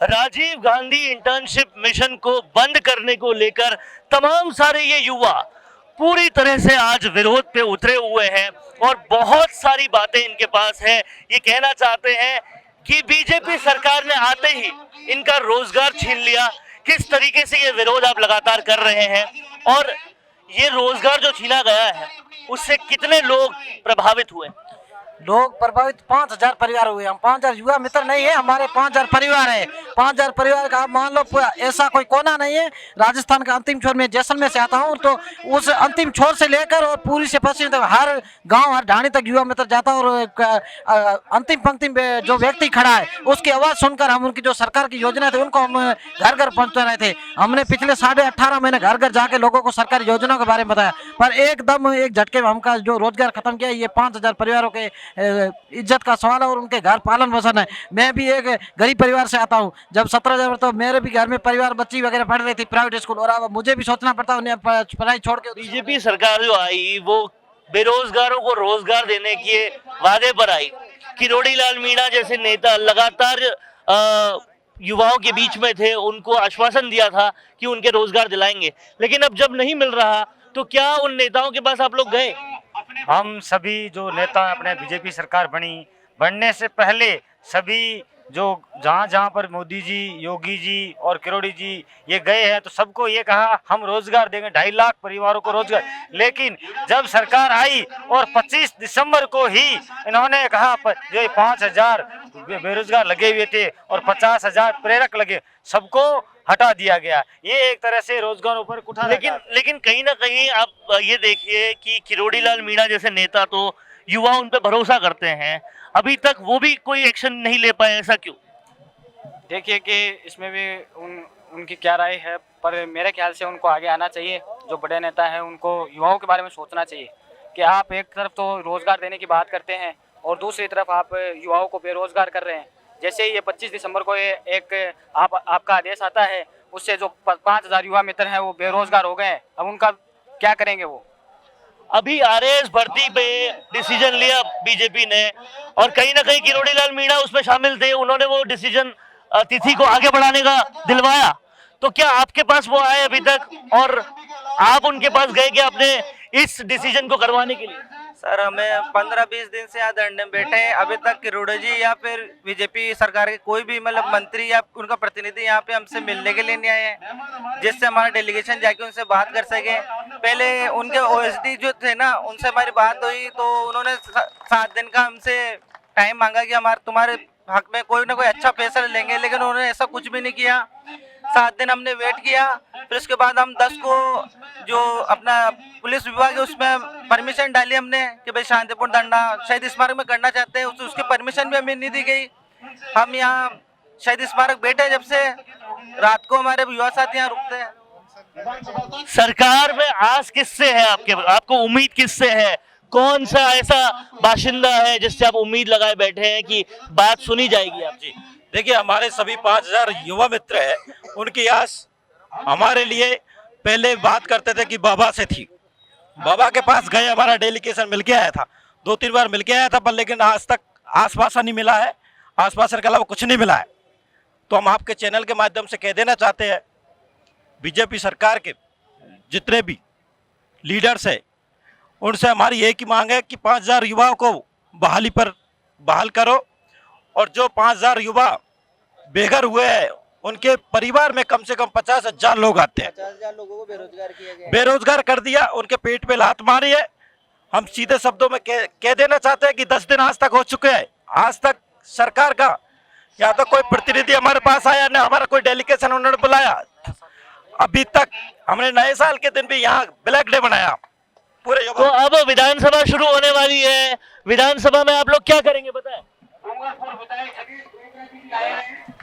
Rajiv Gandhi internship mission को बंद करने को लेकर तमाम सारे ये युवा पूरी तरह से आज विरोध पे उतरे हुए हैं और बहुत सारी बातें इनके पास है। ये कहना चाहते हैं कि बीजेपी सरकार ने आते ही इनका रोजगार छीन लिया। किस तरीके से ये विरोध आप लगातार कर रहे हैं और ये रोजगार जो छीना गया है उससे कितने लोग प्रभावित हुए? लोग प्रभावित 5,000 परिवार हुए। हम 5,000 युवा मित्र नहीं है, हमारे 5,000 परिवार है। 5,000 परिवार का आप मान लो ऐसा कोई कोना नहीं है। राजस्थान का अंतिम छोर में जैसलमेर से आता हूँ, तो उस अंतिम छोर से लेकर और पूरी से पश्चिम तक हर गांव हर ढाणी तक युवा मित्र जाता है। और अंतिम पंक्ति में जो व्यक्ति खड़ा है उसकी आवाज़ सुनकर हम उनकी जो सरकार की योजना थी उनको हम घर घर पहुँचा रहे थे। हमने पिछले 18.5 महीने घर घर जाके लोगों को सरकारी योजनाओं के बारे में बताया, पर एकदम एक झटके में हमका जो रोजगार खत्म किया। ये 5,000 परिवारों के इज्जत का सवाल है और उनके घर पालन पोषण है। मैं भी एक गरीब परिवार से आता हूँ। जब 17,000 तो मेरे भी घर में परिवार बच्ची वगैरह पढ़ रही थी प्राइवेट स्कूल, और अब मुझे भी सोचना पड़ता उन्हें पढ़ाई छोड़ के। बीजेपी सरकार जो आई वो बेरोजगारों को रोजगार देने के वादे पर आई। किरोड़ी लाल मीणा जैसे नेता लगातार युवाओं के बीच में थे, उनको आश्वासन दिया था कि उनके रोजगार दिलाएंगे, लेकिन अब जब नहीं मिल रहा तो क्या उन नेताओं के पास आप लोग गए? हम सभी जो नेता अपने बीजेपी सरकार बनने से पहले सभी जो जहाँ पर मोदी जी, योगी जी और किरोड़ी जी ये गए हैं, तो सबको ये कहा हम रोजगार देंगे, 2.5 लाख परिवारों को रोजगार। लेकिन जब सरकार आई और 25 दिसंबर को ही इन्होंने कहा जो 5,000 बेरोजगार लगे हुए थे और 50,000 प्रेरक लगे, सबको हटा दिया गया। ये एक तरह से रोजगारों पर उठा। लेकिन कहीं ना कहीं आप ये देखिए कि किरोड़ी लाल मीणा जैसे नेता तो युवा उन पर भरोसा करते हैं, अभी तक वो भी कोई एक्शन नहीं ले पाए, ऐसा क्यों? देखिए कि इसमें भी उनकी क्या राय है, पर मेरे ख्याल से उनको आगे आना चाहिए। जो बड़े नेता हैं उनको युवाओं के बारे में सोचना चाहिए कि आप एक तरफ तो रोज़गार देने की बात करते हैं और दूसरी तरफ आप युवाओं को बेरोज़गार कर रहे हैं। जैसे ये 25 दिसंबर को एक आपका आदेश आता है, उससे जो 5,000 युवा मित्र हैं वो बेरोज़गार हो गए हैं। अब उनका क्या करेंगे वो? अभी आरएएस भर्ती पे डिसीजन लिया बीजेपी ने और कहीं ना कहीं किरोड़ी लाल मीणा उसमें शामिल थे। उन्होंने वो डिसीजन तिथि को आगे बढ़ाने का दिलवाया, तो क्या आपके पास वो आए अभी तक और आप उनके पास गए क्या अपने इस डिसीजन को करवाने के लिए? सर, हमें 15-20 दिन से यहाँ धरने में बैठे हैं, अभी तक किरोड़ी जी या फिर बीजेपी सरकार के कोई भी मतलब मंत्री या उनका प्रतिनिधि यहाँ पे हमसे मिलने के लिए नहीं आए हैं, जिससे हमारा डेलीगेशन जाके उनसे बात कर सके। पहले उनके ओएसडी जो थे ना, उनसे हमारी बात हुई तो उन्होंने 7 दिन का हमसे टाइम मांगा कि तुम्हारे हक में कोई ना कोई अच्छा फैसला लेंगे, लेकिन उन्होंने ऐसा कुछ भी नहीं किया। 7 दिन हमने वेट किया, फिर उसके बाद हम 10 को जो अपना पुलिस विभाग है उसमें परमिशन डाली हमने कि भाई शांतिपूर्ण धरना शहीद स्मारक में करना चाहते हैं, उसकी परमिशन भी हमें नहीं दी गई। हम यहाँ शहीद स्मारक बैठे, जब से रात को हमारे युवा साथी यहाँ रुकते हैं। सरकार में आस किससे है आपको उम्मीद किससे है? कौन सा ऐसा बाशिंदा है जिससे आप उम्मीद लगाए बैठे हैं कि बात सुनी जाएगी आपकी? देखिए, हमारे सभी 5,000 युवा मित्र हैं, उनकी आस हमारे लिए पहले बात करते थे कि बाबा से थी। बाबा के पास गए, हमारा डेलीगेशन मिल के आया था, 2-3 बार मिल के आया था, पर लेकिन आज तक आश्वासन नहीं मिला है। आश्वासन के अलावा कुछ नहीं मिला है। तो हम आपके चैनल के माध्यम से कह देना चाहते हैं, बीजेपी सरकार के जितने भी लीडर्स हैं उनसे हमारी एक ही मांग है कि 5,000 युवाओं को बहाल करो, और जो 5,000 युवा बेघर हुए हैं उनके परिवार में कम से कम 50,000 लोग आते हैं। 50,000 लोगों को बेरोजगार किया गया, बेरोजगार कर दिया, उनके पेट पे लात मारी है। हम सीधे शब्दों में कह देना चाहते हैं कि 10 दिन आज तक हो चुके हैं, आज तक सरकार का या तो कोई प्रतिनिधि हमारे पास आया, न हमारा कोई डेलीगेशन उन्होंने बुलाया। अभी तक हमने नए साल के दिन भी यहाँ ब्लैक डे बनाया पूरे। तो अब विधानसभा शुरू होने वाली है, विधानसभा में आप लोग क्या करेंगे बताएं?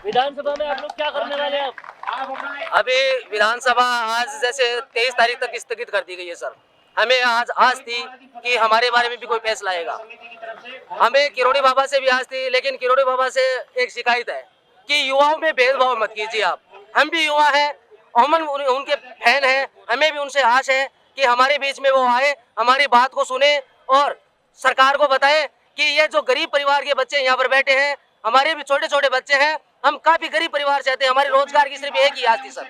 विधानसभा में आप लोग क्या करने वाले हैं? अभी विधानसभा आज जैसे 23 तारीख तक स्थगित कर दी गई है सर। हमें आज थी कि हमारे बारे में भी कोई फैसला आएगा। हमें किरोड़ी बाबा से भी आज थी, लेकिन किरोड़ी बाबा से एक शिकायत है कि युवाओं में भेदभाव मत कीजिए आप। हम भी युवा हैं, हम उनके फैन हैं, हमें भी उनसे आश है कि हमारे बीच में वो आए, हमारी बात को सुने और सरकार को बताए कि ये जो गरीब परिवार के बच्चे यहाँ पर बैठे हैं, हमारे भी छोटे छोटे बच्चे हैं, हम काफी गरीब परिवार से आते हैं, हमारे रोजगार की सिर्फ एक ही आस थी सर।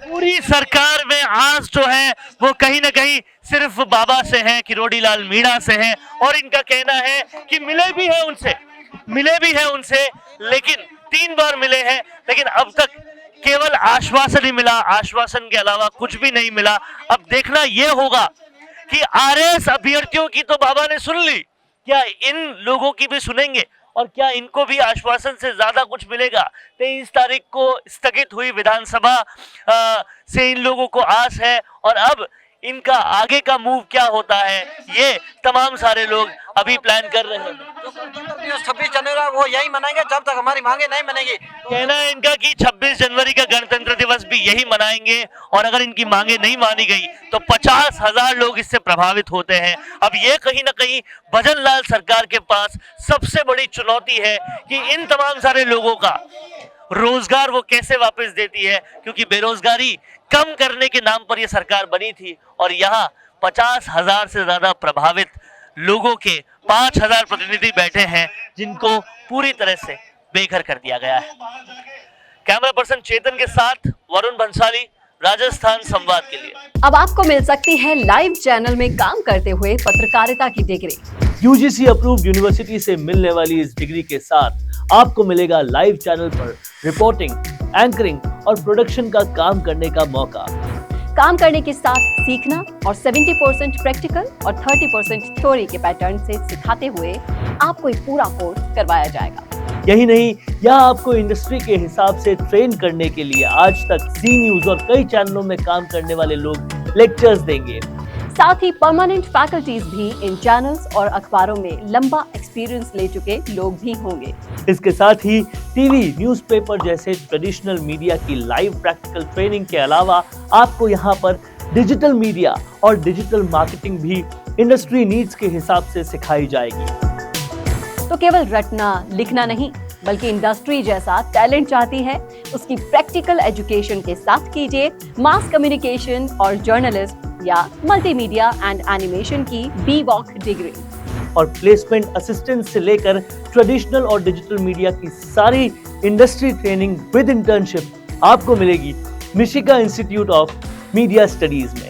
पूरी सरकार में आस जो है वो कहीं ना कहीं सिर्फ बाबा से है, किरोड़ी लाल मीणा से है, और इनका कहना है कि मिले भी है उनसे, लेकिन 3 बार मिले हैं, लेकिन अब तक केवल आश्वासन ही मिला, आश्वासन के अलावा कुछ भी नहीं मिला। अब देखना यह होगा कि आरएस अभ्यर्थियों की तो बाबा ने सुन ली, क्या इन लोगों की भी सुनेंगे और क्या इनको भी आश्वासन से ज्यादा कुछ मिलेगा? 23 तारीख को स्थगित हुई विधानसभा से इन लोगों को आस है, और अब इनका आगे का मूव क्या होता है ये तमाम सारे लोग अभी प्लान कर रहे हैं। जो गणतंत्र दिवस 26 जनवरी वो यही मनाएंगे जब तक हमारी मांगे नहीं बनेगी। कहना है इनका कि 26 जनवरी का गणतंत्र दिवस भी यही मनाएंगे, और अगर इनकी मांगे नहीं मानी गई तो 50,000 लोग इससे प्रभावित होते हैं। अब ये कहीं ना कहीं भजन लाल सरकार के पास सबसे बड़ी चुनौती है कि इन तमाम सारे लोगों का रोजगार वो कैसे वापस देती है, क्योंकि बेरोजगारी कम करने के नाम पर यह सरकार बनी थी, और यहाँ 50,000 से ज्यादा प्रभावित लोगों के 5,000 प्रतिनिधि बैठे हैं जिनको पूरी तरह से बेघर कर दिया गया है। कैमरा पर्सन चेतन के साथ वरुण बंसाली, राजस्थान संवाद के लिए। अब आपको मिल सकती है लाइव चैनल में काम करते हुए पत्रकारिता की डिग्री। यूजीसी अप्रूव्ड यूनिवर्सिटी से मिलने वाली इस डिग्री के साथ आपको मिलेगा लाइव चैनल पर रिपोर्टिंग, एंकरिंग और प्रोडक्शन का काम करने का मौका। काम करने के साथ सीखना और 70% प्रैक्टिकल और 30% थ्योरी के पैटर्न से सिखाते हुए आपको एक पूरा कोर्स करवाया जाएगा। यही नहीं, यहाँ आपको इंडस्ट्री के हिसाब से ट्रेन करने के लिए आज तक जी न्यूज और कई चैनलों में काम करने वाले लोग लेक्चर्स देंगे। साथ ही परमानेंट फैकल्टीज भी इन चैनल्स और अखबारों में लंबा एक्सपीरियंस ले चुके लोग भी होंगे। इसके साथ ही टीवी, न्यूज़पेपर जैसे ट्रेडिशनल मीडिया की लाइव प्रैक्टिकल ट्रेनिंग के अलावा आपको यहाँ पर डिजिटल मीडिया और डिजिटल मार्केटिंग भी इंडस्ट्री नीड्स के हिसाब से सिखाई जाएगी। तो केवल रटना लिखना नहीं, बल्कि इंडस्ट्री जैसा टैलेंट चाहती है उसकी प्रैक्टिकल एजुकेशन के साथ कीजिए मास कम्युनिकेशन और जर्नलिस्ट या मल्टीमीडिया एंड एनिमेशन की BVOC डिग्री। और प्लेसमेंट असिस्टेंट से लेकर ट्रेडिशनल और डिजिटल मीडिया की सारी इंडस्ट्री ट्रेनिंग विद इंटर्नशिप आपको मिलेगी मिशिगा इंस्टीट्यूट ऑफ मीडिया स्टडीज में।